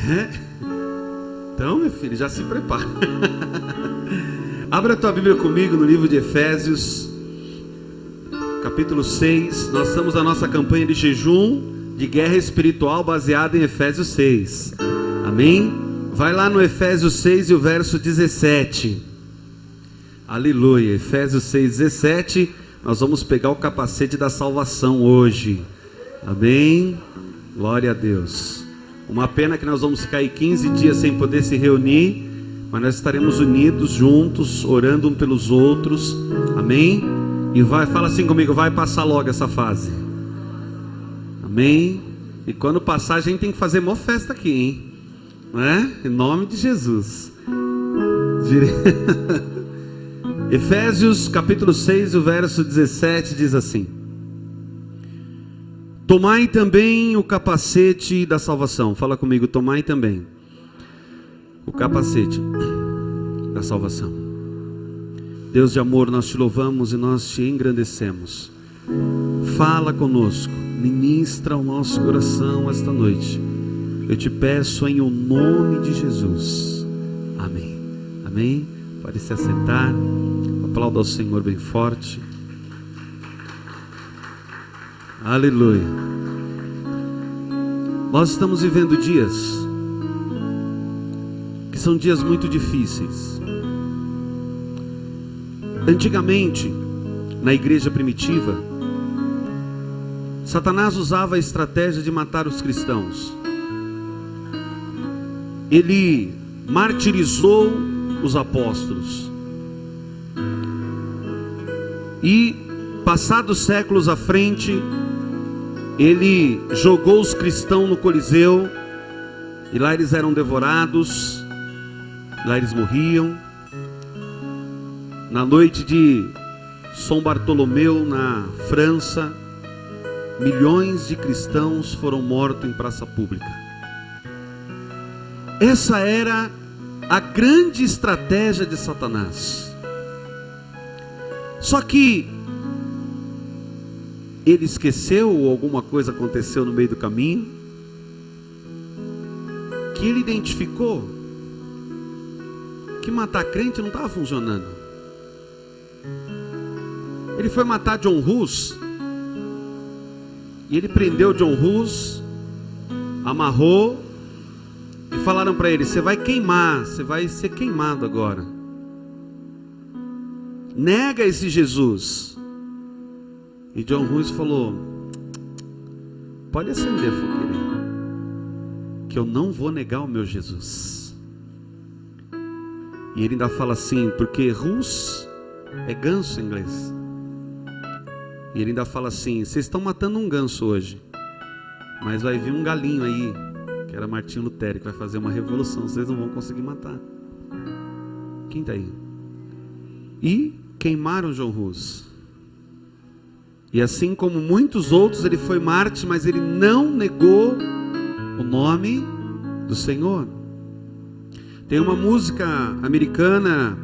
É? Então, meu filho, já se prepara. Abra a tua Bíblia comigo no livro de Efésios, capítulo 6. Nós estamos na nossa campanha de jejum de guerra espiritual baseada em Efésios 6. Amém? Vai lá no Efésios 6 e o verso 17. Aleluia. Efésios 6, 17. Nós vamos pegar o capacete da salvação hoje. Amém? Glória a Deus. Uma pena que nós vamos ficar aí 15 dias sem poder se reunir, mas nós estaremos unidos, juntos, orando um pelos outros. Amém? E fala assim comigo, vai passar logo essa fase. Amém? E quando passar, a gente tem que fazer mó festa aqui, hein? Não é? Em nome de Jesus. Efésios capítulo 6, o verso 17 diz assim: tomai também o capacete da salvação. Fala comigo, tomai também o capacete da salvação. Deus de amor, nós te louvamos e nós te engrandecemos. Fala conosco, ministra o nosso coração esta noite. Eu te peço em o nome de Jesus. Amém. Amém. Pode se assentar. Aplauda ao Senhor bem forte. Aleluia. Nós estamos vivendo dias que são dias muito difíceis. Antigamente, na igreja primitiva, Satanás usava a estratégia de matar os cristãos. Ele martirizou os apóstolos. E, passados séculos à frente, ele jogou os cristãos no Coliseu, e lá eles eram devorados, lá eles morriam. Na noite de São Bartolomeu, na França, milhões de cristãos foram mortos em praça pública. Essa era a grande estratégia de Satanás. Só que ele esqueceu, ou alguma coisa aconteceu no meio do caminho, que ele identificou que matar crente não estava funcionando. Ele foi matar John Hus, e ele prendeu John Hus, amarrou, e falaram para ele: você vai queimar, você vai ser queimado agora. Nega esse Jesus. E John Hus falou: pode acender a fogueira, que eu não vou negar o meu Jesus. E ele ainda fala assim, porque Hus é ganso em inglês. E ele ainda fala assim: vocês estão matando um ganso hoje, mas vai vir um galinho aí, que era Martinho Lutero, que vai fazer uma revolução, vocês não vão conseguir matar. Quem está aí? E queimaram John Hus. E assim como muitos outros, ele foi mártir, mas ele não negou o nome do Senhor. Tem uma música americana,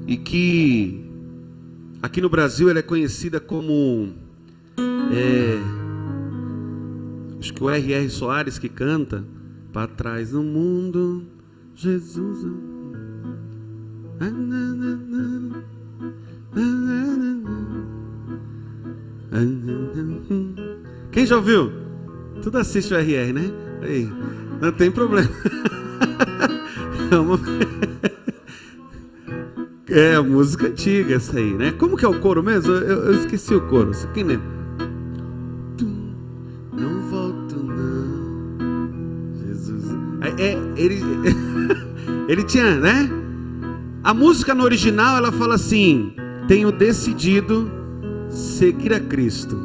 e que aqui no Brasil ela é conhecida como acho que o R.R. Soares que canta: para trás no mundo, Jesus. Quem já ouviu? Tudo assiste o R.R., né? Aí, não tem problema. É a música antiga essa aí, né? Como que é o coro mesmo? Eu esqueci o coro. Você quem lembra? Não volto não, Jesus. Ele tinha, né? A música no original ela fala assim: tenho decidido seguir a Cristo.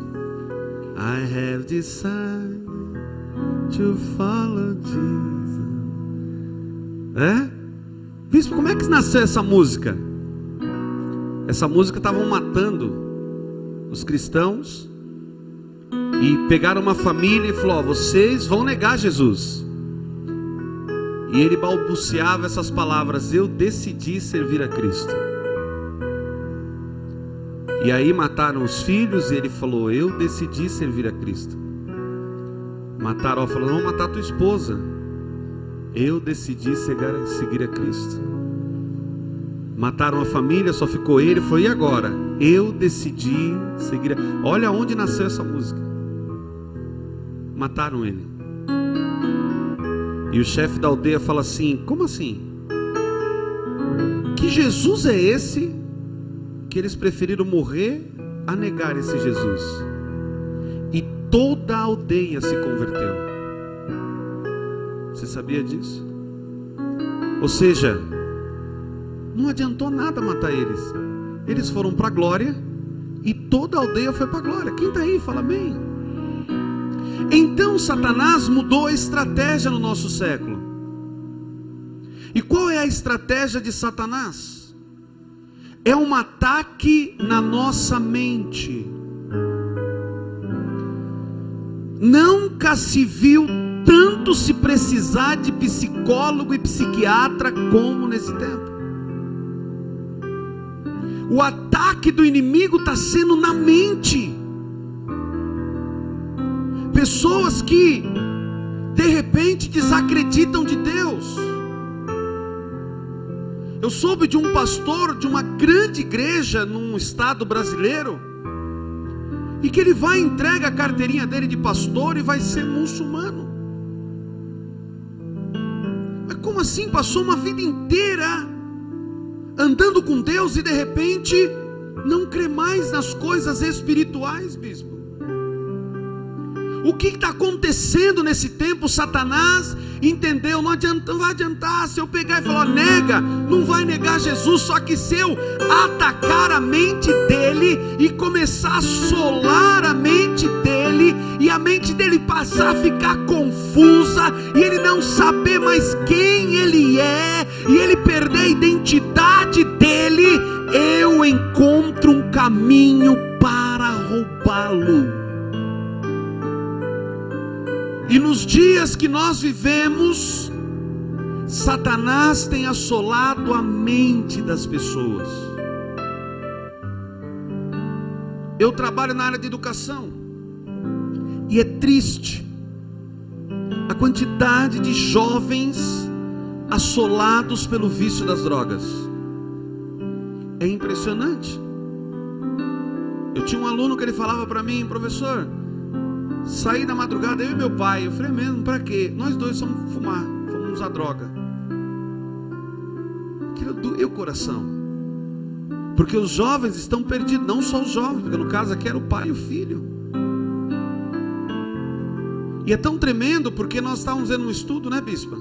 I have decided to follow Jesus. Bispo, como é que nasceu essa música? Essa música estavam matando os cristãos, e pegaram uma família e falou: vocês vão negar Jesus. E ele balbuciava essas palavras: eu decidi servir a Cristo. E aí mataram os filhos, e ele falou: eu decidi servir a Cristo. Mataram, falou: não, matar tua esposa. Eu decidi seguir a Cristo. Mataram a família, só ficou ele. Foi, e agora? Eu decidi seguir a... Olha onde nasceu essa música. Mataram ele. E o chefe da aldeia fala assim: como assim? Que Jesus é esse que eles preferiram morrer a negar esse Jesus? E toda a aldeia se converteu. Você sabia disso? Ou seja, não adiantou nada matar eles. Eles foram para a glória e toda a aldeia foi para a glória. Quem está aí? Fala bem. Então Satanás mudou a estratégia no nosso século. E qual é a estratégia de Satanás? É um ataque na nossa mente. Nunca se viu tanto se precisar de psicólogo e psiquiatra como nesse tempo. O ataque do inimigo está sendo na mente. Pessoas que de repente desacreditam de Deus. Eu soube de um pastor de uma grande igreja num estado brasileiro, e que ele vai entregar a carteirinha dele de pastor e vai ser muçulmano. Mas como assim? Passou uma vida inteira andando com Deus e de repente não crê mais nas coisas espirituais, bispo. O que está acontecendo nesse tempo? Satanás entendeu, não vai adiantar se eu pegar e falar, nega, não vai negar Jesus. Só que se eu atacar a mente dele e começar a assolar a mente dele, e a mente dele passar a ficar confusa, e ele não saber mais quem ele é, e ele perder a identidade dele, eu encontro um caminho para roubá-lo. E nos dias que nós vivemos, Satanás tem assolado a mente das pessoas. Eu trabalho na área de educação, e é triste a quantidade de jovens assolados pelo vício das drogas. É impressionante. Eu tinha um aluno que ele falava para mim, professor, saí da madrugada, eu e meu pai. Eu falei, mesmo, para quê? Nós dois vamos fumar, vamos usar droga. Aquilo doeu o coração, porque os jovens estão perdidos. Não só os jovens, porque no caso aqui era o pai e o filho. E é tão tremendo, porque nós estávamos vendo um estudo, né, bispa?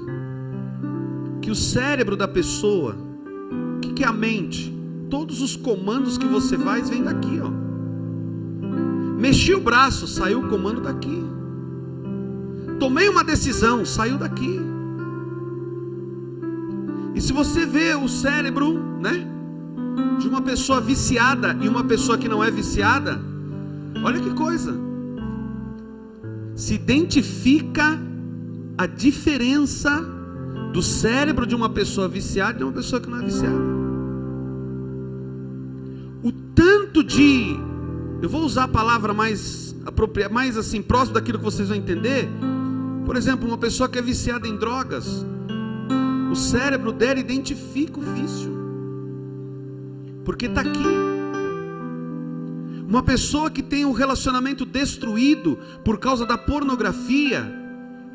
Que o cérebro da pessoa, o que é a mente? Todos os comandos que você faz vêm daqui, ó. Mexi o braço, saiu o comando daqui. Tomei uma decisão, saiu daqui. E se você vê o cérebro, né, de uma pessoa viciada e uma pessoa que não é viciada, olha que coisa. Se identifica a diferença do cérebro de uma pessoa viciada e de uma pessoa que não é viciada. O tanto de... Eu vou usar a palavra mais apropriada, mais assim, próximo daquilo que vocês vão entender. Por exemplo, uma pessoa que é viciada em drogas, o cérebro dela identifica o vício, porque está aqui. Uma pessoa que tem um relacionamento destruído por causa da pornografia,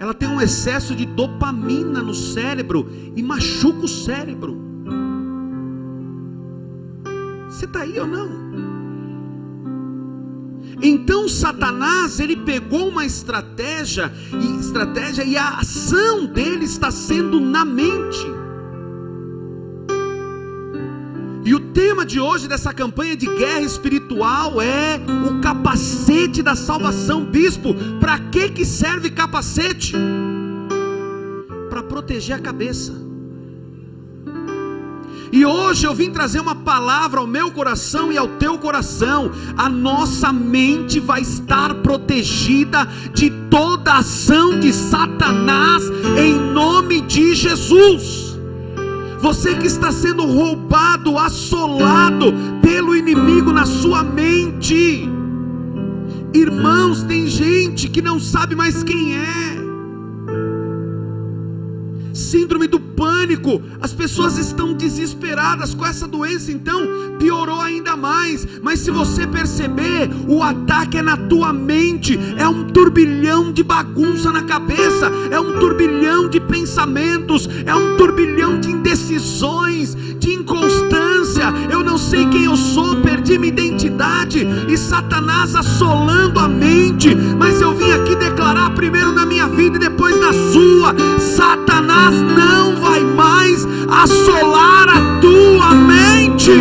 ela tem um excesso de dopamina no cérebro e machuca o cérebro. Você está aí ou não? Então Satanás, ele pegou uma estratégia e a ação dele está sendo na mente. E o tema de hoje dessa campanha de guerra espiritual é o capacete da salvação. Bispo, para que serve capacete? Para proteger a cabeça. E hoje eu vim trazer uma palavra ao meu coração e ao teu coração. A nossa mente vai estar protegida de toda ação de Satanás, em nome de Jesus. Você que está sendo roubado, assolado pelo inimigo na sua mente. Irmãos, tem gente que não sabe mais quem é. síndrome do pânico. As pessoas estão desesperadas com essa doença, então piorou ainda mais. Mas se você perceber, o ataque é na tua mente, é um turbilhão de bagunça na cabeça, é um turbilhão de pensamentos, é um turbilhão de indecisões, de inconstância. Eu não sei quem eu sou, perdi minha identidade, e Satanás assolando a mente. Mas eu vim aqui declarar, primeiro na minha vida e depois na sua: Satanás não vai mais assolar a tua mente.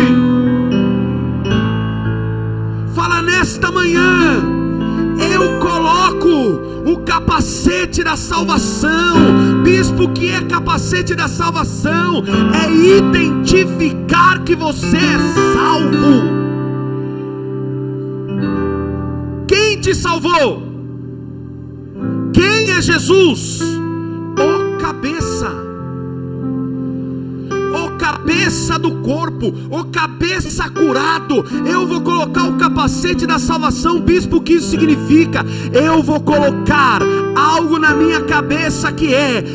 Fala nesta manhã: eu coloco o capacete da salvação. Bispo, o que é capacete da salvação? É identificar que você é salvo. Quem te salvou? Quem é Jesus? O cabeça do corpo, o cabeça curado. Eu vou colocar o capacete da salvação. Bispo, o que isso significa? Eu vou colocar algo na minha cabeça que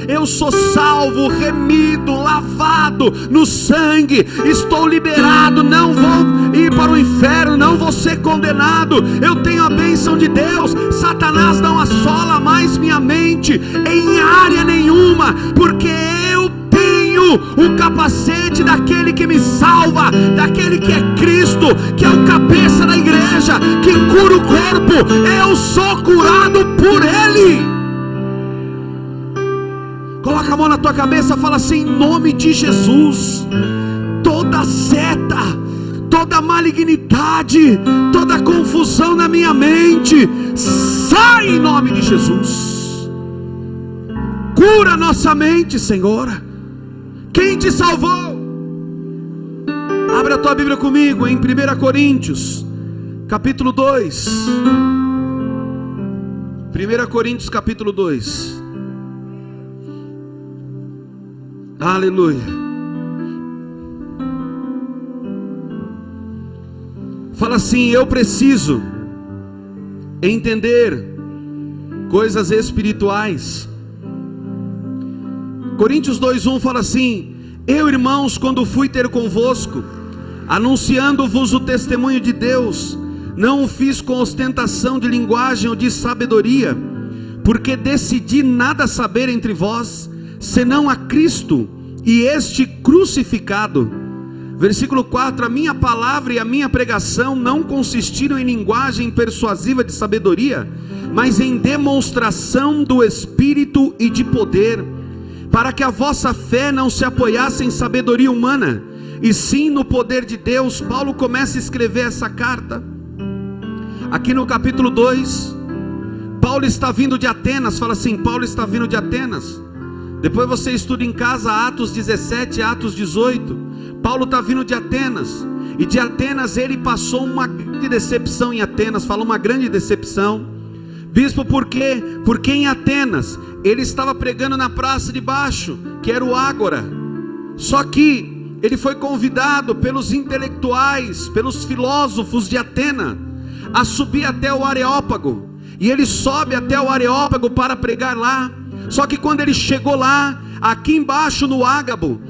eu sou salvo, remido, lavado no sangue, estou liberado, não vou ir para o inferno, não vou ser condenado, eu tenho a bênção de Deus. Satanás não assola mais minha mente em área nenhuma, porque eu tenho o capacete daquele que me salva, daquele que é Cristo, que é o cabeça da igreja, que cura o corpo. Eu sou curado por Ele. Coloca a mão na tua cabeça, fala assim: em nome de Jesus, toda seta, toda malignidade, toda confusão na minha mente, sai em nome de Jesus. Cura nossa mente, Senhor. Quem te salvou? Abre a tua Bíblia comigo em 1 Coríntios capítulo 2. 1 Coríntios capítulo 2. Aleluia. Fala assim: eu preciso entender coisas espirituais. Coríntios 2:1 fala assim: eu, irmãos, quando fui ter convosco, anunciando-vos o testemunho de Deus, não o fiz com ostentação de linguagem ou de sabedoria, porque decidi nada saber entre vós, senão a Cristo e este crucificado. Versículo 4: a minha palavra e a minha pregação não consistiram em linguagem persuasiva de sabedoria, mas em demonstração do Espírito e de poder, para que a vossa fé não se apoiasse em sabedoria humana, e sim no poder de Deus. Paulo começa a escrever essa carta aqui no capítulo 2. Paulo está vindo de Atenas. Fala assim: Paulo está vindo de Atenas. Depois você estuda em casa Atos 17, Atos 18. Paulo está vindo de Atenas, e de Atenas ele passou uma grande decepção em Atenas. Fala, uma grande decepção. Bispo, por quê? Porque em Atenas ele estava pregando na praça de baixo, que era o Ágora. Só que ele foi convidado pelos intelectuais, pelos filósofos de Atenas, a subir até o Areópago. E ele sobe até o Areópago para pregar lá. Só que quando ele chegou lá, aqui embaixo no Ágaro,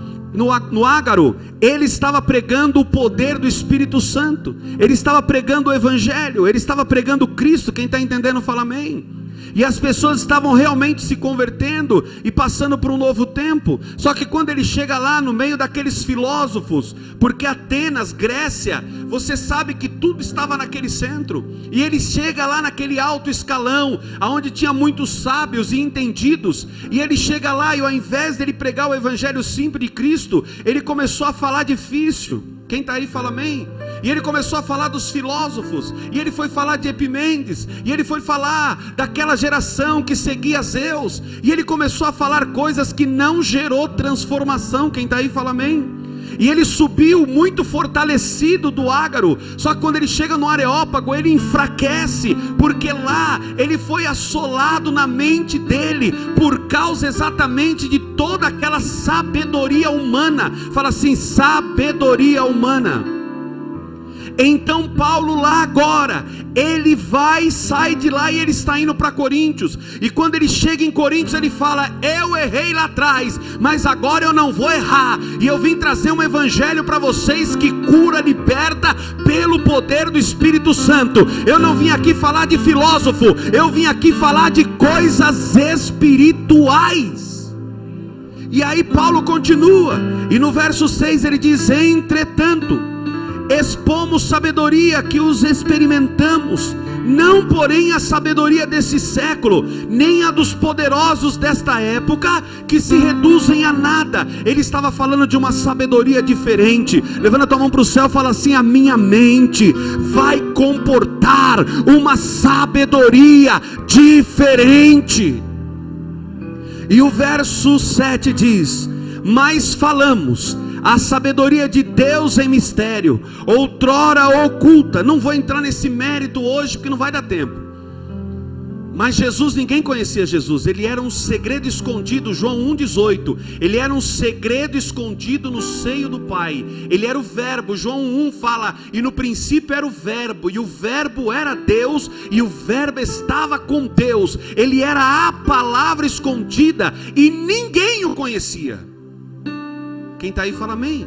ele estava pregando o poder do Espírito Santo. Ele estava pregando o Evangelho, ele estava pregando Cristo. Quem está entendendo fala amém. E as pessoas estavam realmente se convertendo e passando por um novo tempo. Só que quando ele chega lá no meio daqueles filósofos, porque Atenas, Grécia, você sabe que tudo estava naquele centro, e ele chega lá naquele alto escalão, onde tinha muitos sábios e entendidos, e ele chega lá e ao invés dele pregar o evangelho simples de Cristo, ele começou a falar difícil. Quem está aí fala amém. E ele começou a falar dos filósofos, e ele foi falar de Epimendes, e ele foi falar daquela geração que seguia Zeus, e ele começou a falar coisas que não gerou transformação. Quem está aí fala amém. E ele subiu muito fortalecido do Ágaro. Só que quando ele chega no Areópago, ele enfraquece, porque lá ele foi assolado na mente dele, por causa exatamente de toda aquela sabedoria humana. Fala assim: sabedoria humana. Então Paulo lá agora, ele sai de lá e ele está indo para Coríntios. E quando ele chega em Coríntios, ele fala: eu errei lá atrás, mas agora eu não vou errar. E eu vim trazer um evangelho para vocês que cura, liberta pelo poder do Espírito Santo. Eu não vim aqui falar de filósofo, eu vim aqui falar de coisas espirituais. E aí Paulo continua, e no verso 6 ele diz: entretanto, expomos sabedoria que os experimentamos, não porém a sabedoria desse século, nem a dos poderosos desta época, que se reduzem a nada. Ele estava falando de uma sabedoria diferente. Levanta a tua mão para o céu e fala assim: a minha mente vai comportar uma sabedoria diferente. E o verso 7 diz: mas falamos a sabedoria de Deus em mistério, outrora oculta. Não vou entrar nesse mérito hoje, porque não vai dar tempo. Mas Jesus, ninguém conhecia Jesus. Ele era um segredo escondido, João 1,18. Ele era um segredo escondido no seio do Pai. Ele era o verbo, João 1 fala: e no princípio era o verbo, e o verbo era Deus, e o verbo estava com Deus. Ele era a palavra escondida, e ninguém o conhecia. Quem está aí fala amém.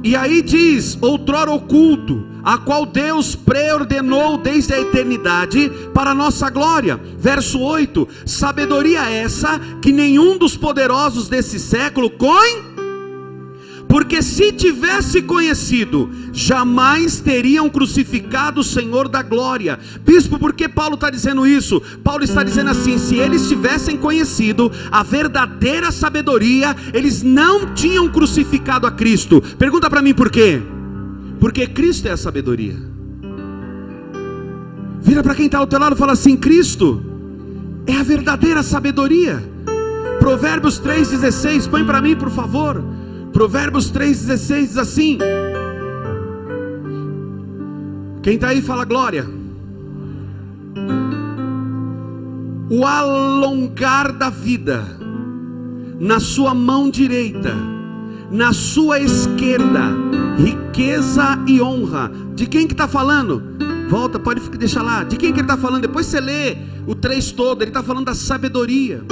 E aí diz: outrora oculto, a qual Deus preordenou desde a eternidade para a nossa glória. Verso 8: sabedoria essa que nenhum dos poderosos desse século porque se tivesse conhecido, jamais teriam crucificado o Senhor da glória. Bispo, por que Paulo está dizendo isso? Paulo está dizendo assim: se eles tivessem conhecido a verdadeira sabedoria, eles não tinham crucificado a Cristo. Pergunta para mim por quê? Porque Cristo é a sabedoria. Vira para quem está ao teu lado e fala assim: Cristo é a verdadeira sabedoria. Provérbios 3,16, põe para mim por favor. Provérbios 3,16 diz assim. Quem está aí fala glória. O alongar da vida na sua mão direita, na sua esquerda, riqueza e honra. De quem que está falando? Volta, pode deixar lá. De quem que ele está falando? Depois você lê o 3 todo. Ele está falando da sabedoria.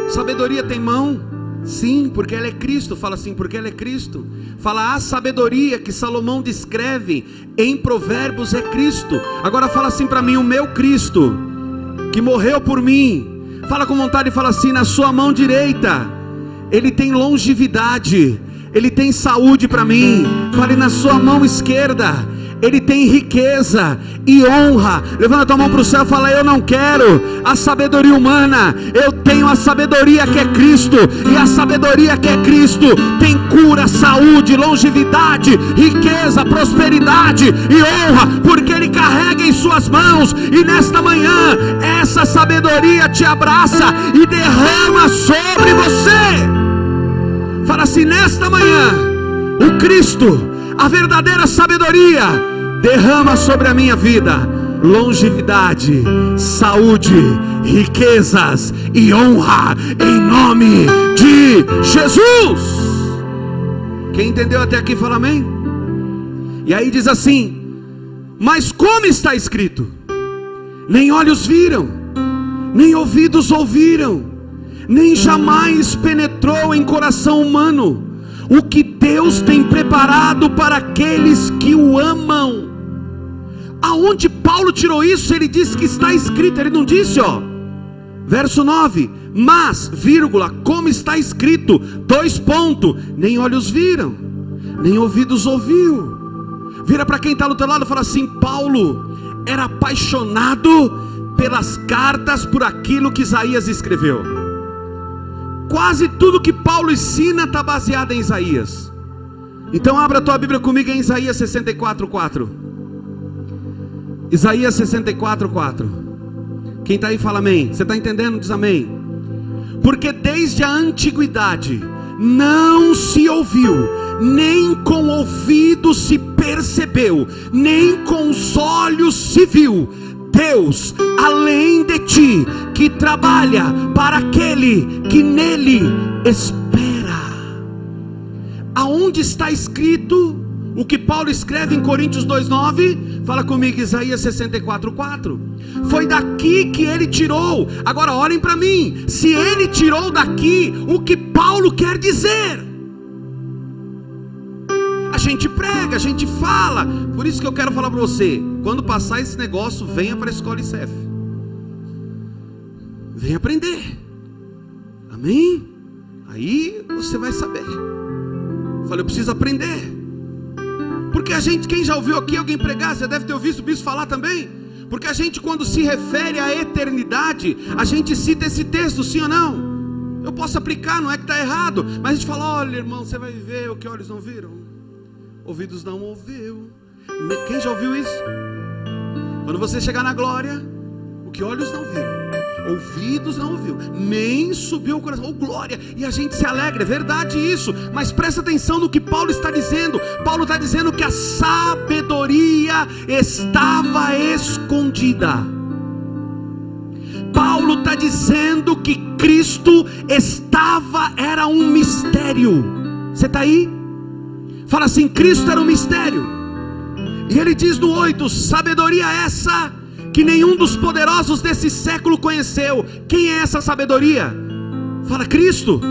Sabedoria tem mão? Sim, porque ela é Cristo. Fala assim: porque ela é Cristo. Fala: a sabedoria que Salomão descreve em Provérbios é Cristo. Agora fala assim para mim: o meu Cristo que morreu por mim. Fala com vontade e fala assim: na sua mão direita Ele tem longevidade, Ele tem saúde para mim. Fale: na sua mão esquerda Ele tem riqueza e honra. Levanta a tua mão para o céu e fala: eu não quero a sabedoria humana, eu tenho a sabedoria que é Cristo. E a sabedoria que é Cristo tem cura, saúde, longevidade, riqueza, prosperidade e honra, porque Ele carrega em suas mãos. E nesta manhã essa sabedoria te abraça e derrama sobre você. Fala assim: nesta manhã o Cristo, a verdadeira sabedoria, derrama sobre a minha vida longevidade, saúde, riquezas e honra, em nome de Jesus. Quem entendeu até aqui fala amém. E aí diz assim: mas como está escrito, nem olhos viram, nem ouvidos ouviram, nem jamais penetrou em coração humano o que Deus tem preparado para aqueles que o amam. Aonde Paulo tirou isso? Ele disse que está escrito. Ele não disse, verso 9: mas, vírgula, como está escrito, 2 pontos, nem olhos viram, nem ouvidos ouviu. Vira para quem está do teu lado e fala assim: Paulo era apaixonado pelas cartas, por aquilo que Isaías escreveu. Quase tudo que Paulo ensina está baseado em Isaías. Então abra a tua Bíblia comigo em Isaías 64:4. Isaías 64:4. Quem está aí fala amém. Você está entendendo? Diz amém. Porque desde a antiguidade não se ouviu, nem com ouvido se percebeu, nem com os olhos se viu, Deus além de ti, que trabalha para aquele que nele espera. Aonde está escrito o que Paulo escreve em Coríntios 2:9, fala comigo, Isaías 64:4. Foi daqui que ele tirou. Agora olhem para mim, se ele tirou daqui, o que Paulo quer dizer? A gente prega, a gente fala. Por isso que eu quero falar para você, quando passar esse negócio, venha para a escola ICEF, venha aprender, amém? Aí você vai saber. Eu falei, eu preciso aprender. Porque a gente, quem já ouviu aqui alguém pregar, você deve ter ouvido o bispo falar também. Porque a gente, quando se refere à eternidade, a gente cita esse texto, sim ou não? Eu posso aplicar, não é que está errado, mas a gente fala, olha irmão, você vai viver o que olhos não viram, ouvidos não ouviu. Quem já ouviu isso? Quando você chegar na glória, o que olhos não viram, ouvidos não ouviu, nem subiu o coração, oh glória, e a gente se alegra, é verdade isso, mas presta atenção no que Paulo está dizendo. Paulo está dizendo que a sabedoria estava escondida. Paulo está dizendo que Cristo era um mistério. Você está aí? Fala assim, Cristo era um mistério. E ele diz no 8, sabedoria essa que nenhum dos poderosos desse século conheceu. Quem é essa sabedoria? Fala, Cristo.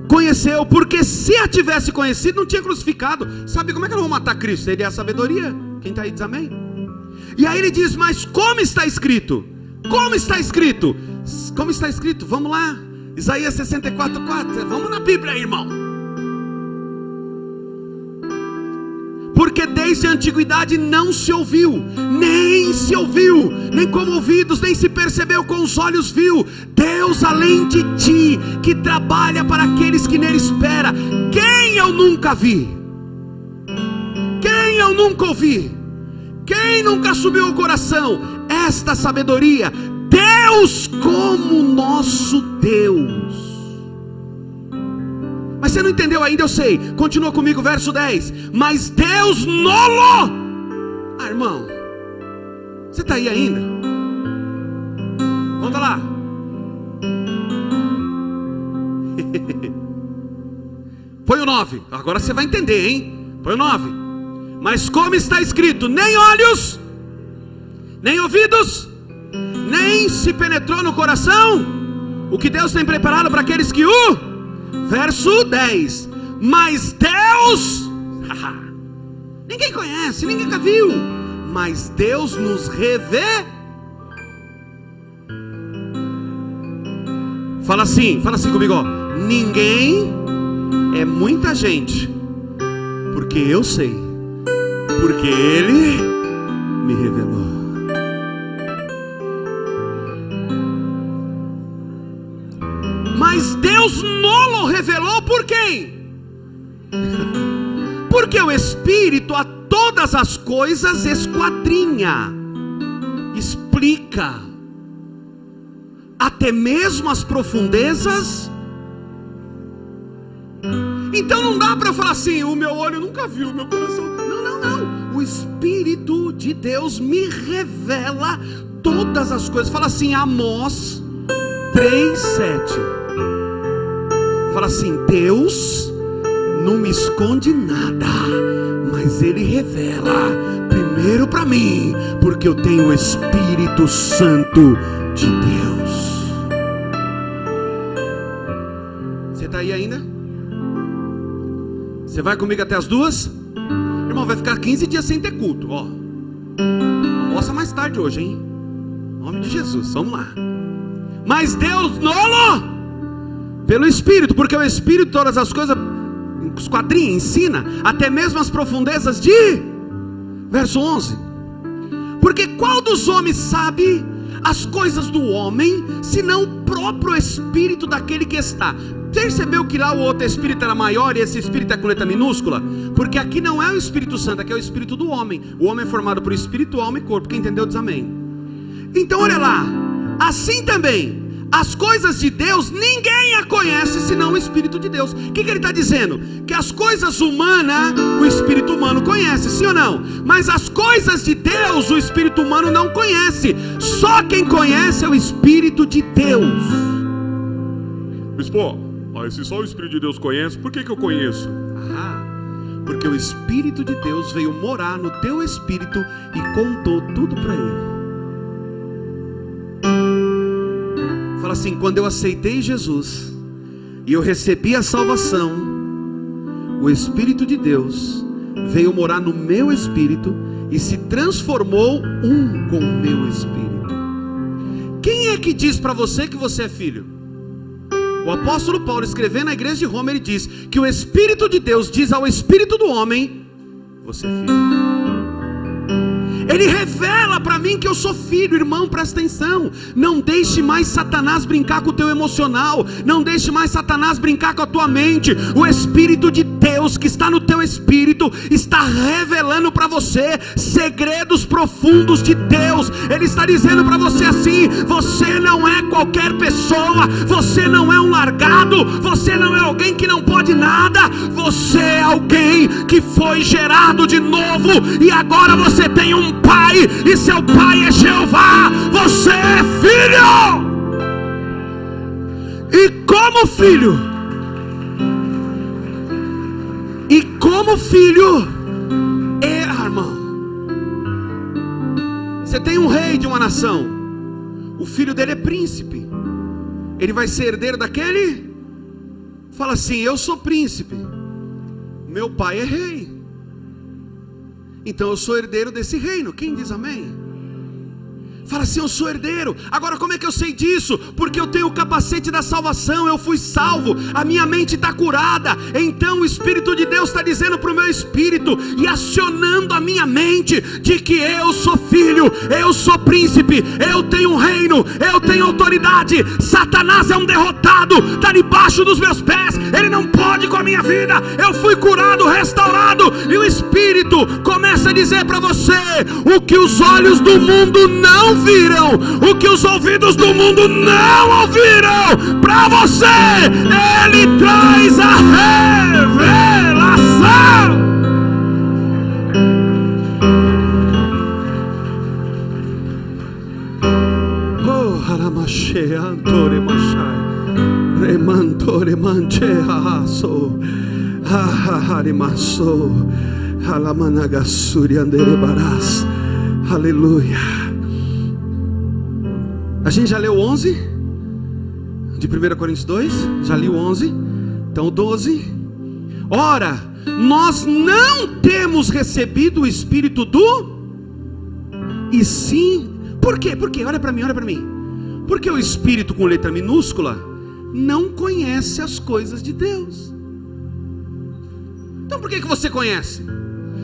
Conheceu, porque se a tivesse conhecido, não tinha crucificado. Sabe como é que eu não vou matar Cristo? Ele é a sabedoria. Quem está aí diz amém. E aí ele diz, mas como está escrito? Como está escrito? Como está escrito? Vamos lá, Isaías 64:4. Vamos na Bíblia aí, irmão. Porque desde a antiguidade não se ouviu, nem se ouviu, nem com ouvidos, nem se percebeu, com os olhos viu, Deus além de ti, que trabalha para aqueles que nele esperam. Quem eu nunca vi, quem eu nunca ouvi, quem nunca subiu ao coração esta sabedoria? Deus como nosso Deus. Mas você não entendeu ainda, eu sei. Continua comigo, verso 10. Mas Deus nolo. Ah, irmão, você está aí ainda? Volta lá. Põe o 9. Agora você vai entender, hein? Põe o 9. Mas como está escrito, nem olhos, nem ouvidos, nem se penetrou no coração o que Deus tem preparado para aqueles que o... Verso 10. Mas Deus ninguém conhece, ninguém nunca viu, mas Deus nos Fala assim comigo, ó. Ninguém é muita gente, porque eu sei, porque Ele me revelou. Mas Deus nolo revelou por quem? Porque o Espírito a todas as coisas esquadrinha, explica, até mesmo as profundezas. Então não dá para falar assim, o meu olho nunca viu, o meu coração. Não. O Espírito de Deus me revela todas as coisas. Fala assim, Amós 3:7. Fala assim, Deus não me esconde nada, mas Ele revela primeiro para mim, porque eu tenho o Espírito Santo de Deus. Você está aí ainda? Você vai comigo até as 2? Irmão, vai ficar 15 dias sem ter culto, ó. Almoça mais tarde hoje, hein? Em nome de Jesus, vamos lá. Mas Deus nolo pelo Espírito, porque o Espírito todas as coisas esquadrinha, ensina, até mesmo as profundezas de... Verso 11. Porque qual dos homens sabe as coisas do homem, senão o próprio Espírito daquele que está? Percebeu que lá o outro Espírito era maior e esse Espírito é com letra minúscula? Porque aqui não é o Espírito Santo, aqui é o Espírito do homem. O homem é formado por Espírito, alma e corpo. Quem entendeu diz amém. Então olha lá, assim também as coisas de Deus ninguém a conhece senão o Espírito de Deus. O que ele está dizendo? Que as coisas humanas o Espírito humano conhece, sim ou não? Mas as coisas de Deus o Espírito humano não conhece. Só quem conhece é o Espírito de Deus. Mas pô, se só o Espírito de Deus conhece, por que eu conheço? Porque o Espírito de Deus veio morar no teu espírito e contou tudo para ele. Fala assim: quando eu aceitei Jesus e eu recebi a salvação, o Espírito de Deus veio morar no meu espírito e se transformou um com o meu espírito. Quem é que diz para você que você é filho? O apóstolo Paulo, escrevendo na igreja de Roma, ele diz que o Espírito de Deus diz ao espírito do homem: você é filho. Ele revela para mim que eu sou filho. Irmão, presta atenção. Não deixe mais Satanás brincar com o teu emocional. Não deixe mais Satanás brincar com a tua mente. O Espírito de Deus que está no teu espírito está revelando para você segredos profundos de Deus. Ele está dizendo para você assim: você não é qualquer pessoa. Você não é um largado. Você não é alguém que não pode nada. Você é alguém que foi gerado de novo. E agora você tem um pai, e seu pai é Jeová. Você é filho. E como filho, irmão, você tem um rei de uma nação, o filho dele é príncipe, ele vai ser herdeiro daquele. Fala assim: eu sou príncipe, meu pai é rei, então eu sou herdeiro desse reino. Quem diz amém? Fala assim: eu sou herdeiro. Agora, como é que eu sei disso? Porque eu tenho o capacete da salvação. Eu fui salvo, a minha mente está curada. Então o Espírito de Deus está dizendo para o meu espírito e acionando a minha mente de que eu sou filho, eu sou príncipe, eu tenho um reino, eu tenho autoridade. Satanás é um derrotado, está debaixo dos meus pés, ele não pode com a minha vida. Eu fui curado, restaurado. E o Espírito começa a dizer para você o que os olhos do mundo não viram, o que os ouvidos do mundo não ouviram. Para você ele traz a revelação. Oh, haramashé antore machai remantore manche haso harimaso halamanagassuri andere baras. Aleluia. A gente já leu 11 de 1 Coríntios 2, já li o 11, então o 12. Ora, nós não temos recebido o Espírito e sim, por quê? Olha para mim, porque o Espírito com letra minúscula não conhece as coisas de Deus. Então por que você conhece?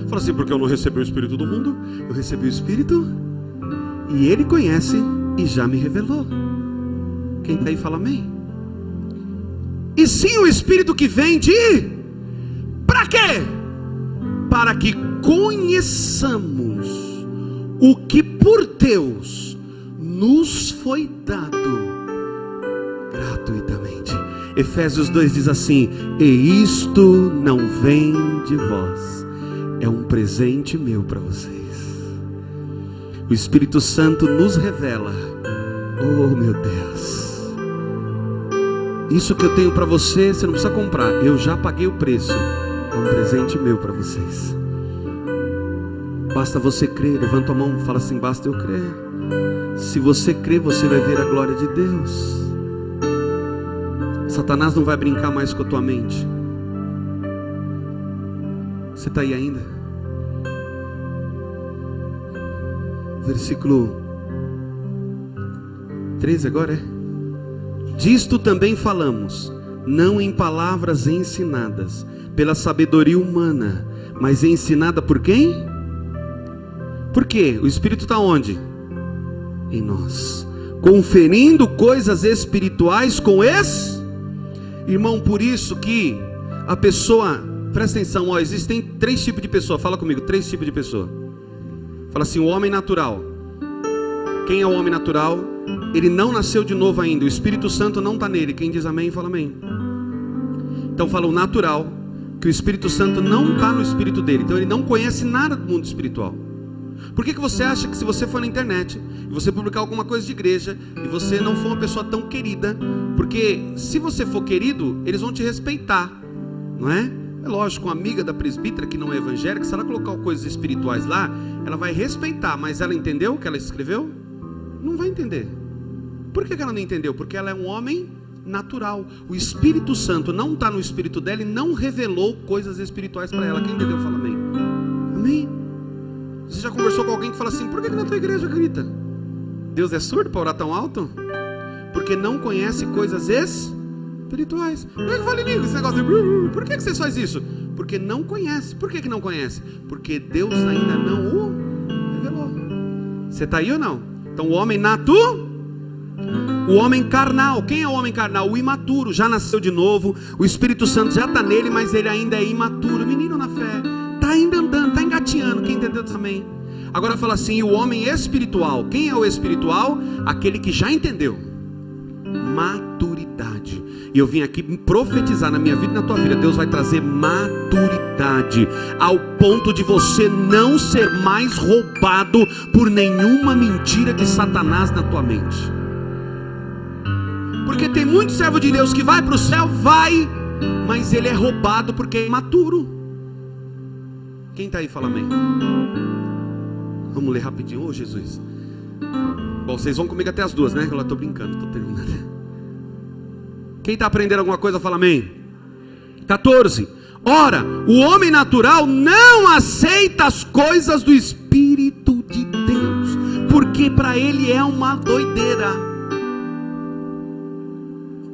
Fala assim: porque eu não recebi o Espírito do mundo, eu recebi o Espírito e ele conhece e já me revelou. Quem está aí fala amém. E sim o Espírito que vem para quê? Para que conheçamos o que por Deus nos foi dado gratuitamente. Efésios 2 diz assim: e isto não vem de vós, é um presente meu para vocês. O Espírito Santo nos revela. Oh meu Deus, isso que eu tenho para você, você não precisa comprar, eu já paguei o preço. É um presente meu para vocês. Basta você crer. Levanta a mão, fala assim: basta eu crer. Se você crer, você vai ver a glória de Deus. Satanás não vai brincar mais com a tua mente. Você está aí ainda? Versículo 13 agora é: disto também falamos, não em palavras ensinadas pela sabedoria humana, mas ensinada por quem? Por quê? O Espírito está onde? Em nós, conferindo coisas espirituais com irmão. Por isso que a pessoa, presta atenção, ó, existem 3 tipos de pessoa. Fala comigo, 3 tipos de pessoa. Fala assim: o homem natural. Quem é o homem natural? Ele não nasceu de novo ainda, o Espírito Santo não está nele. Quem diz amém, fala amém. Então fala o natural, que o Espírito Santo não está no espírito dele, então ele não conhece nada do mundo espiritual. Por que você acha que se você for na internet e você publicar alguma coisa de igreja e você não for uma pessoa tão querida, porque se você for querido, eles vão te respeitar, não é? É lógico, uma amiga da presbítera que não é evangélica, se ela colocar coisas espirituais lá, ela vai respeitar, mas ela entendeu o que ela escreveu? Não vai entender. Por que ela não entendeu? Porque ela é um homem natural. O Espírito Santo não está no espírito dela e não revelou coisas espirituais para ela. Quem entendeu, fala amém. Amém. Você já conversou com alguém que fala assim: por que na tua igreja grita? Deus é surdo para orar tão alto? Porque não conhece coisas espirituais. Por que fala em língua esse negócio de... Por que vocês fazem isso? Porque não conhece. Por que não conhece? Porque Deus ainda não o revelou. Você está aí ou não? Então o homem o homem carnal. Quem é o homem carnal? O imaturo. Já nasceu de novo, o Espírito Santo já está nele, mas ele ainda é imaturo. Menino na fé, está ainda andando, está engateando. Quem entendeu também? Agora fala assim: o homem espiritual. Quem é o espiritual? Aquele que já entendeu. Maturidade. E eu vim aqui profetizar na minha vida e na tua vida. Deus vai trazer maturidade ao ponto de você não ser mais roubado por nenhuma mentira de Satanás na tua mente. Porque tem muito servo de Deus que vai para o céu, mas ele é roubado porque é imaturo. Quem está aí, fala amém. Vamos ler rapidinho. Ô Jesus. Bom, vocês vão comigo até as 2, né? Eu estou brincando, estou terminando. Quem está aprendendo alguma coisa, fala amém. 14. Ora, o homem natural não aceita as coisas do Espírito de Deus, porque para ele é uma doideira.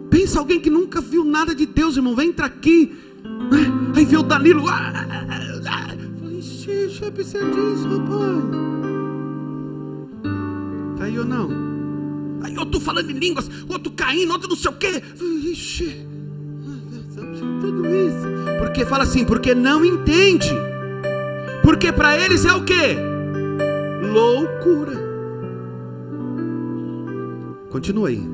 Pensa alguém que nunca viu nada de Deus, irmão. Vem entrar aqui, aí vê o Danilo. Ixi, precisa disso, rapaz. Tá aí ou não? Aí outro falando em línguas, outro caindo, outro não sei o quê. Ixi, tudo isso. Porque fala assim, porque não entende. Porque para eles é o quê? Loucura. Continua aí.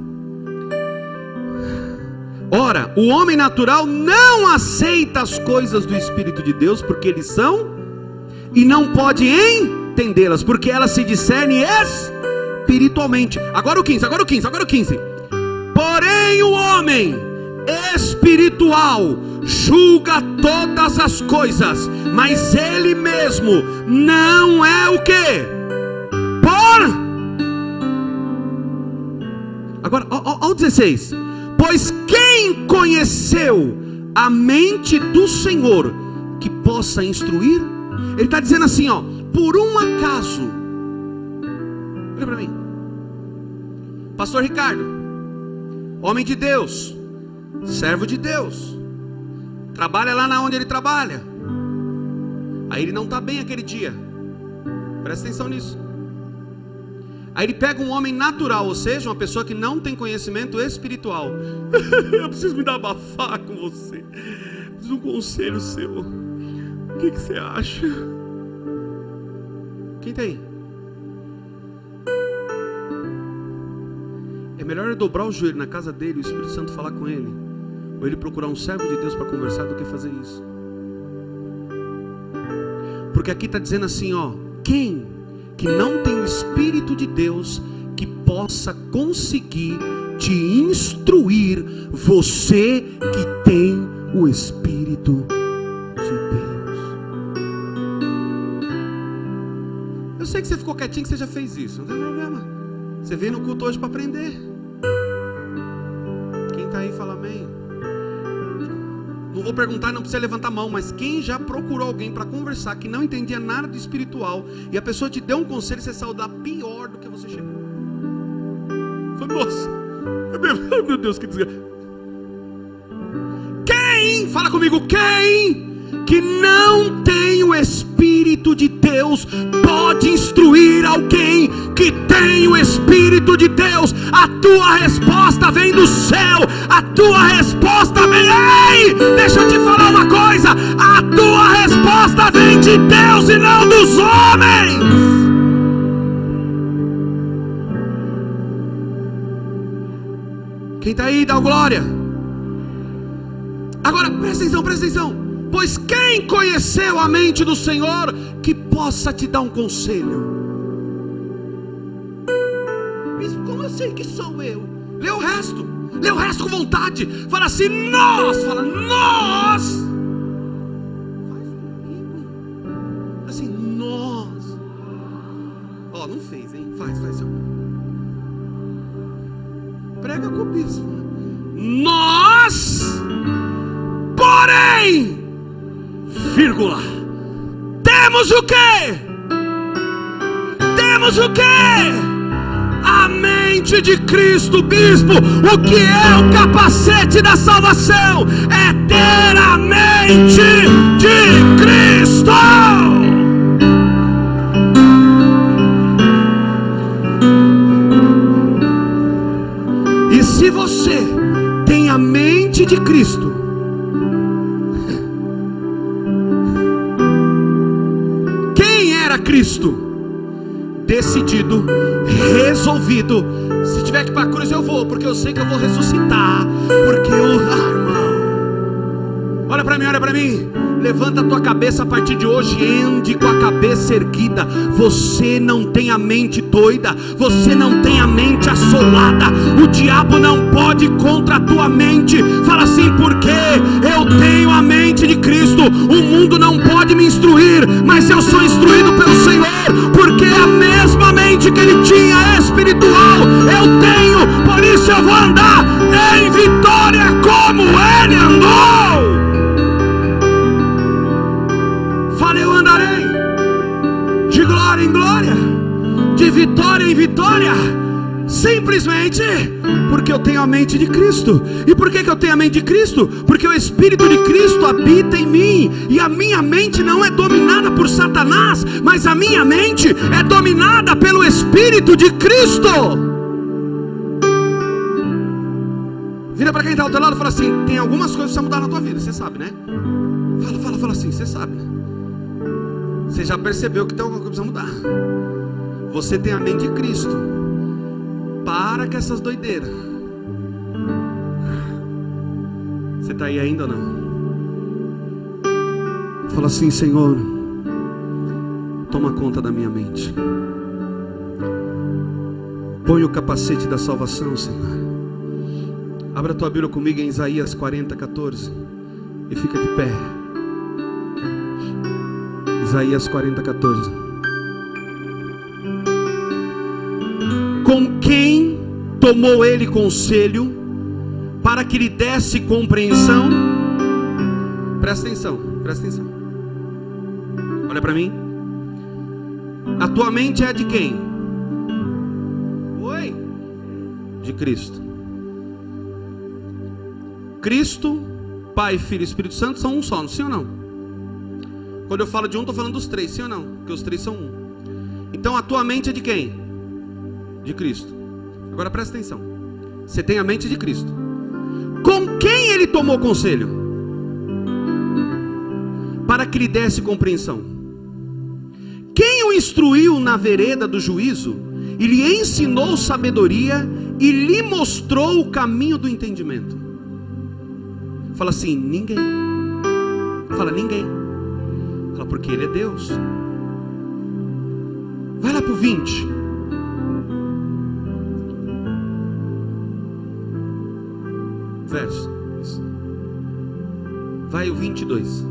Ora, o homem natural não aceita as coisas do Espírito de Deus, porque eles são, e não pode entendê-las, porque elas se discernem espiritualmente. Agora o 15. Porém o homem espiritual julga todas as coisas, mas ele mesmo não é o quê? Agora, ó o 16. Pois quem conheceu a mente do Senhor que possa instruir? Ele está dizendo assim, ó, por um acaso. Olha para mim. Pastor Ricardo, homem de Deus, servo de Deus, trabalha lá na onde ele trabalha. Aí ele não está bem aquele dia. Presta atenção nisso. Aí ele pega um homem natural, ou seja, uma pessoa que não tem conhecimento espiritual. Eu preciso me dar abafar com você. Preciso de um conselho seu. O que você acha? Quem tem? É melhor ele dobrar o joelho na casa dele, o Espírito Santo falar com ele, ou ele procurar um servo de Deus para conversar, do que fazer isso. Porque aqui está dizendo assim, ó, quem que não tem o Espírito de Deus que possa conseguir te instruir, você que tem o Espírito de Deus. Eu sei que você ficou quietinho, que você já fez isso, não tem problema. Você veio no culto hoje para aprender. Quem está aí fala amém. Não vou perguntar, não precisa levantar a mão, mas quem já procurou alguém para conversar que não entendia nada do espiritual e a pessoa te deu um conselho e você saiu da pior do que você chegou? Nossa, meu Deus, que desgraça. Quem, fala comigo, quem que não tem o Espírito de Deus pode instruir alguém que tem o Espírito de Deus? A tua resposta vem do céu, a tua resposta vem, ei, deixa eu te falar uma coisa, a tua resposta vem de Deus e não dos homens. Quem está aí, dá glória. Agora, presta atenção. Pois quem conheceu a mente do Senhor que possa te dar um conselho? Como eu sei que sou eu? Lê o resto com vontade. Fala assim, nós. pega com o bispo. Nós, porém, vírgula, temos o quê? Temos o quê? A mente de Cristo, bispo. O que é o capacete da salvação? É ter a mente de Cristo. E se você tem a mente de Cristo, quem era Cristo? Decidido, resolvido. Se tiver que ir para a cruz eu vou, porque eu sei que eu vou ressuscitar. Porque eu, irmão, olha para mim, olha para mim. Levanta a tua cabeça a partir de hoje, ande com a cabeça erguida. Você não tem a mente doida, você não tem a mente assolada. O diabo não pode contra a tua mente. Fala assim: porque eu tenho a mente de Cristo. O mundo não pode me instruir, mas eu sou instruído pelo Senhor. Porque a mesma mente que ele tinha espiritual eu tenho, por isso eu vou andar em vitória como ele andou. Fala: eu andarei de glória em glória, de vitória em vitória, simplesmente porque eu tenho a mente de Cristo. E por que eu tenho a mente de Cristo? Porque o Espírito de Cristo habita em mim, e a minha mente não é dominada por Satanás, mas a minha mente é dominada pelo Espírito de Cristo. Vira para quem está ao teu lado e fala assim: tem algumas coisas que precisam mudar na tua vida, você sabe, né? Fala assim: você sabe, você já percebeu que tem alguma coisa que precisa mudar. Você tem a mente de Cristo. Para com essas doideiras. Você está aí ainda ou não? Fala assim: Senhor, toma conta da minha mente. Põe o capacete da salvação, Senhor. Abra a tua Bíblia comigo em Isaías 40:14 e fica de pé. Isaías 40:14. Com quem tomou ele conselho para que lhe desse compreensão? Presta atenção, presta atenção. Olha para mim. A tua mente é de quem? Oi? De Cristo. Cristo, Pai, Filho e Espírito Santo são um só, sim ou não? Quando eu falo de um, estou falando dos três, sim ou não? Porque os três são um. Então a tua mente é de quem? De Cristo. Agora presta atenção. Você tem a mente de Cristo. Com quem ele tomou conselho? Para que lhe desse compreensão. Quem o instruiu na vereda do juízo e lhe ensinou sabedoria e lhe mostrou o caminho do entendimento? Fala assim: ninguém. Fala: ninguém. Fala: porque ele é Deus. Vai lá para o 20. Verso. Vai o 22.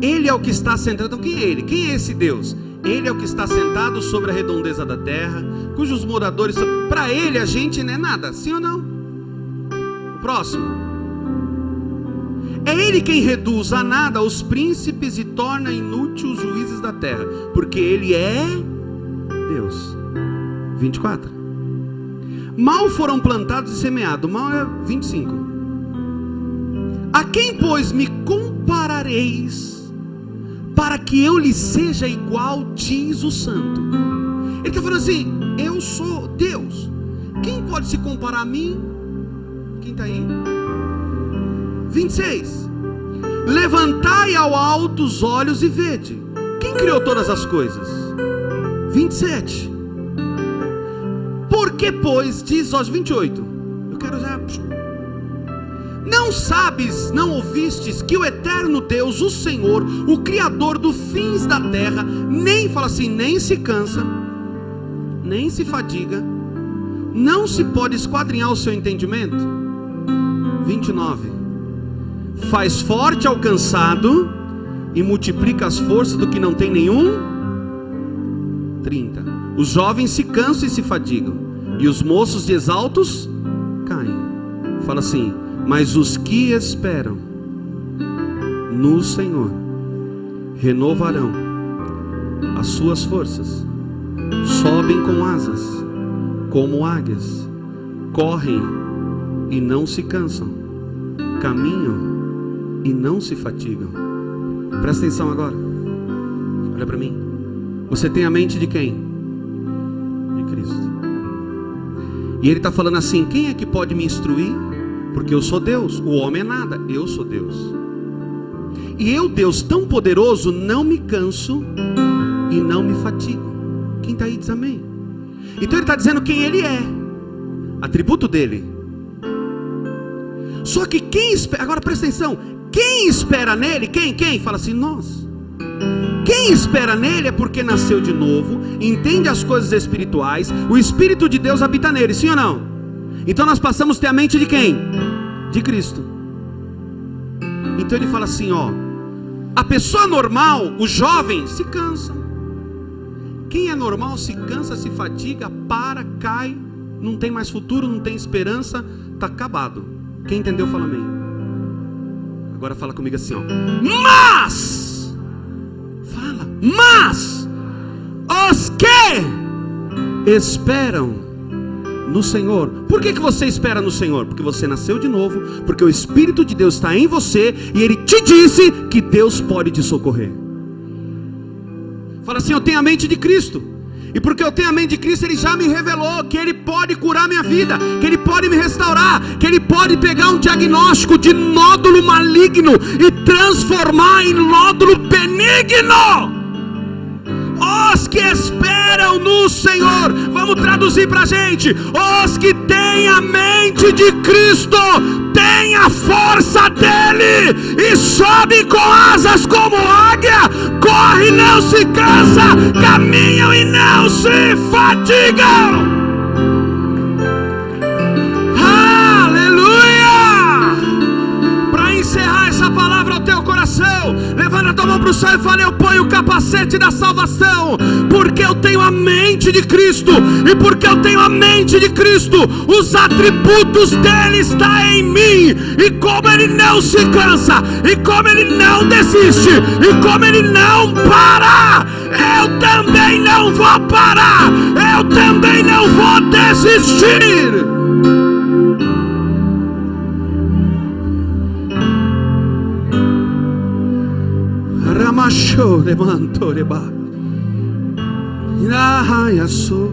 Ele é o que está sentado. Então quem é ele? Quem é esse Deus? Ele é o que está sentado sobre a redondeza da terra, cujos moradores são... Para ele a gente não é nada, sim ou não? Próximo. É ele quem reduz a nada os príncipes e torna inútil os juízes da terra, porque ele é Deus. 24. Mal foram plantados e semeados. Mal é 25. A quem, pois, me comparareis para que eu lhe seja igual, diz o santo. Ele está falando assim: eu sou Deus. Quem pode se comparar a mim? Quem está aí? 26. Levantai ao alto os olhos e vede. Quem criou todas as coisas? 27. Porque, pois, diz aos 28. Eu quero já. Não sabes, não ouvistes que o eterno Deus, o Senhor, o Criador dos fins da terra, nem, fala assim, nem se cansa, nem se fadiga, não se pode esquadrinhar o seu entendimento? 29. Faz forte ao cansado e multiplica as forças do que não tem nenhum. 30. Os jovens se cansam e se fadigam, e os moços de exaltos caem. Fala assim: mas os que esperam no Senhor renovarão as suas forças, sobem com asas como águias, correm e não se cansam, caminham e não se fatigam. Presta atenção agora, olha para mim. Você tem a mente de quem? De Cristo. E ele está falando assim: quem é que pode me instruir? Porque eu sou Deus, o homem é nada, eu sou Deus. E eu, Deus tão poderoso, não me canso e não me fatigo. Quem está aí diz amém. Então ele está dizendo quem ele é, atributo dele. Só que quem espera, agora presta atenção, quem espera nele, quem? Fala assim: nós. Quem espera nele é porque nasceu de novo, entende as coisas espirituais, o Espírito de Deus habita nele, sim ou não? Então nós passamos a ter a mente de quem? De Cristo. Então ele fala assim, ó: a pessoa normal, o jovem, se cansa. Quem é normal se cansa, se fatiga, para, cai, não tem mais futuro, não tem esperança, está acabado. Quem entendeu, fala amém. Agora fala comigo assim, ó: mas os que esperam no Senhor. Por que você espera no Senhor? Porque você nasceu de novo, porque o Espírito de Deus está em você, e Ele te disse que Deus pode te socorrer. Fala assim: eu tenho a mente de Cristo, e porque eu tenho a mente de Cristo, Ele já me revelou que Ele pode curar minha vida, que Ele pode me restaurar, que Ele pode pegar um diagnóstico de nódulo maligno e transformar em nódulo benigno. Os que esperam no Senhor, vamos traduzir pra gente: os que têm a mente de Cristo, têm a força dele, e sobe com asas como águia, corre e não se cansa, caminham e não se fatigam. Encerrar essa palavra ao teu coração, levanta a tua mão para o céu e fala: eu ponho o capacete da salvação, porque eu tenho a mente de Cristo, e porque eu tenho a mente de Cristo, os atributos dele estão em mim, e como ele não se cansa, e como ele não desiste, e como ele não para, eu também não vou parar, eu também não vou desistir. Ramasho levanto reba, inahayaso,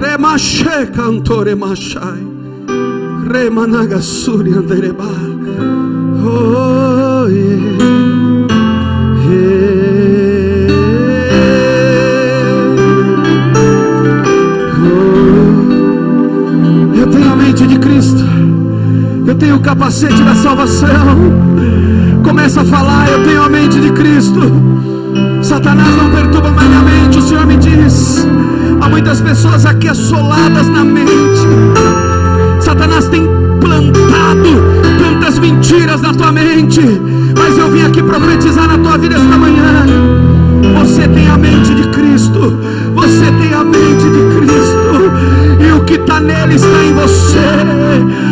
remashe canto remashai, remanagasuri andereba. Oh yeah, yeah. Oh. Eu tenho a mente de Cristo, eu tenho o capacete da salvação. Começa a falar: eu tenho a mente de Cristo. Satanás não perturba mais minha mente. O Senhor me diz: há muitas pessoas aqui assoladas na mente. Satanás tem plantado tantas mentiras na tua mente, mas eu vim aqui profetizar na tua vida esta manhã: você tem a mente de Cristo. Você tem a mente de Cristo, e o que está nele está em você.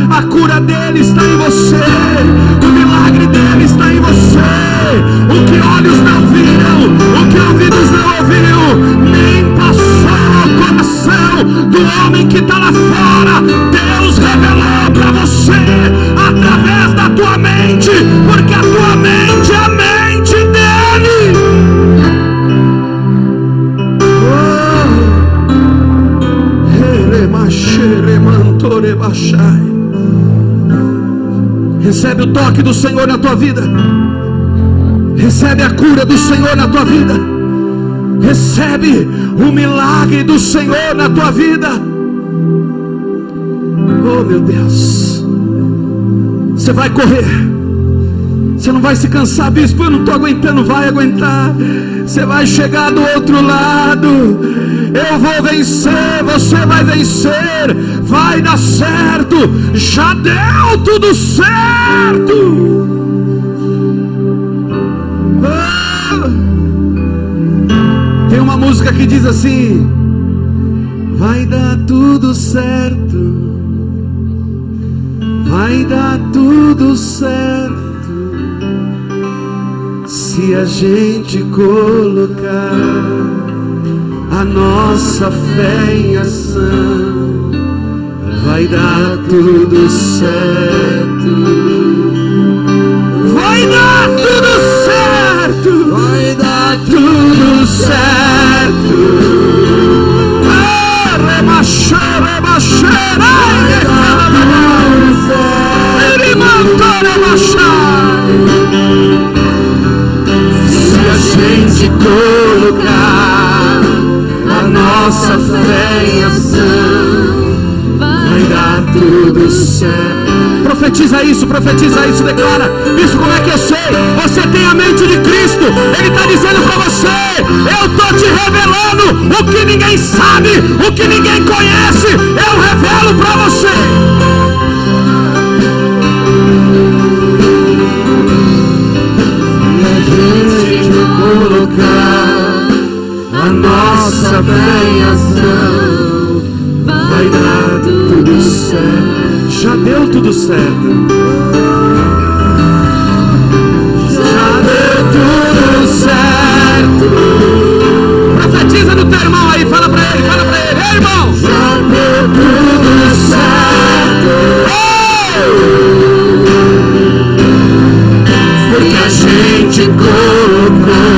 A cura dele está em você, o milagre dele está em você. O que olhos não viram, o que ouvidos não ouviram, nem passou ao coração do homem que está lá fora, Deus revelou para você através da tua mente, porque a tua mente é a mente dele. Recebe o toque do Senhor na tua vida. Recebe a cura do Senhor na tua vida. Recebe o milagre do Senhor na tua vida. Oh meu Deus, você vai correr, você não vai se cansar, bispo, eu não estou aguentando. Vai aguentar, você vai chegar do outro lado. Eu vou vencer, você vai vencer, vai dar certo, já deu tudo certo. Tem uma música que diz assim: Vai dar tudo certo. Vai dar tudo certo. Se a gente colocar a nossa fé em ação, vai dar tudo certo. Vai dar tudo certo. Vai dar tudo certo. Rebaixar, ele mandou rebaixar. Se a gente colocar a nossa fé em ação, vai dar tudo certo. Profetiza isso, declara isso. Como é que eu sei? Você tem a mente de Cristo. Ele está dizendo para você: eu estou te revelando o que ninguém sabe, o que ninguém conhece, eu revelo para você. Se a gente colocar a nossa fé em ação, vai dar tudo certo. Já deu tudo certo. Já deu tudo certo. Profetiza no teu irmão aí, fala pra ele, ei, irmão. Já deu tudo certo. Porque a gente colocou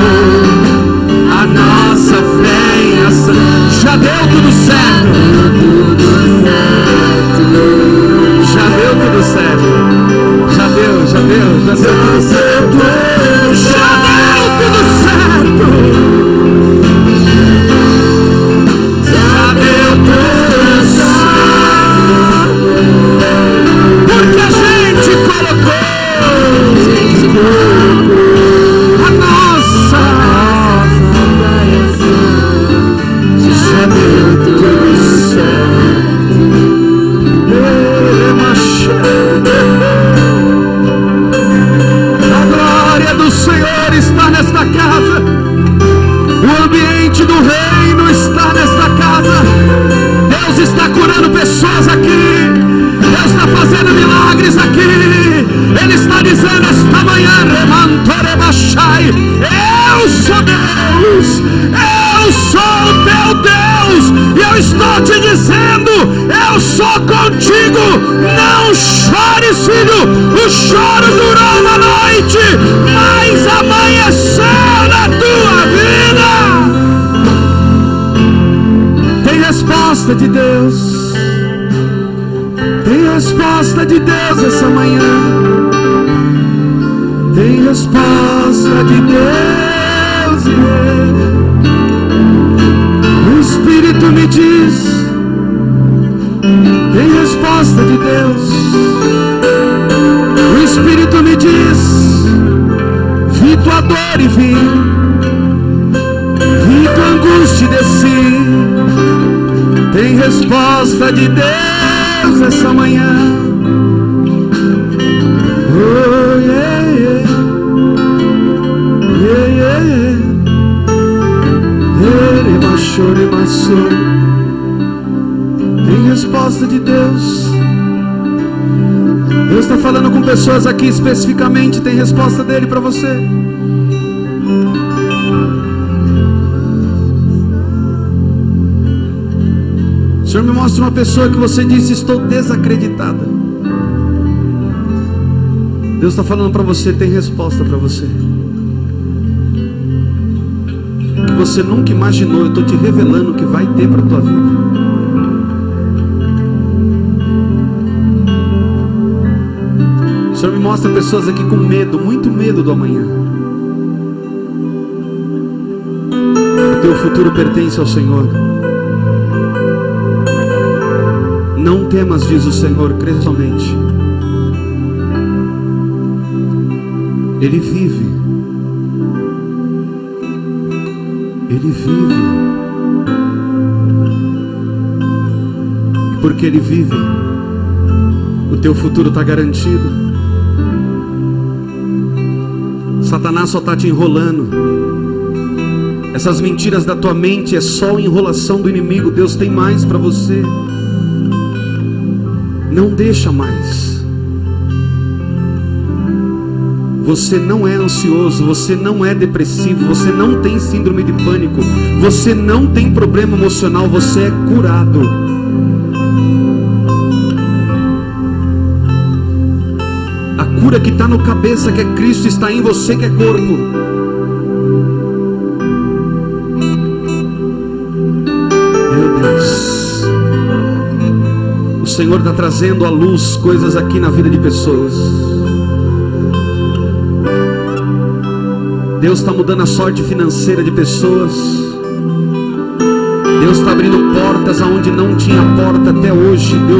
a nossa fé em ação. Já deu tudo certo. Já deu tudo certo. Já deu. Já deu tudo certo. Porque a gente colocou a nossa. Já deu tudo certo. A glória do Senhor está nesta casa. O ambiente do reino está nesta casa. Deus está curando pessoas aqui. Deus está fazendo milagres aqui. Ele está dizendo esta manhã: eu sou Deus. Eu sou o teu Deus. E eu estou te dizendo: eu sou contigo. Não chores, filho. O choro durou uma noite, mas amanheceu na tua vida. Tem resposta de Deus. Tem resposta de Deus essa manhã. Tem resposta de Deus. O Espírito me diz: tem resposta de Deus. O Espírito me diz: vi tua dor e vim, vi tua angústia e desci. Tem resposta de Deus essa manhã. Oh, yeah, yeah. Yeah, yeah, yeah. Ele baixou, ele baixou. Tem resposta de Deus. Deus está falando com pessoas aqui especificamente. Tem resposta dele para você. O Senhor me mostra uma pessoa que você disse: estou desacreditada. Deus está falando para você: tem resposta para você. Que você nunca imaginou, eu estou te revelando que vai ter para a tua vida. O Senhor me mostra pessoas aqui com medo, muito medo do amanhã. O teu futuro pertence ao Senhor. Não temas, diz o Senhor, crê somente. Ele vive. Ele vive. E porque Ele vive, o teu futuro está garantido. Satanás só está te enrolando. Essas mentiras da tua mente é só enrolação do inimigo. Deus tem mais para você. Não deixa mais. Você não é ansioso, você não é depressivo, você não tem síndrome de pânico, você não tem problema emocional, você é curado. A cura que está no cabeça, que é Cristo, está em você, que é corpo. O Senhor está trazendo à luz coisas aqui na vida de pessoas. Deus está mudando a sorte financeira de pessoas. Deus está abrindo portas aonde não tinha porta até hoje. Deus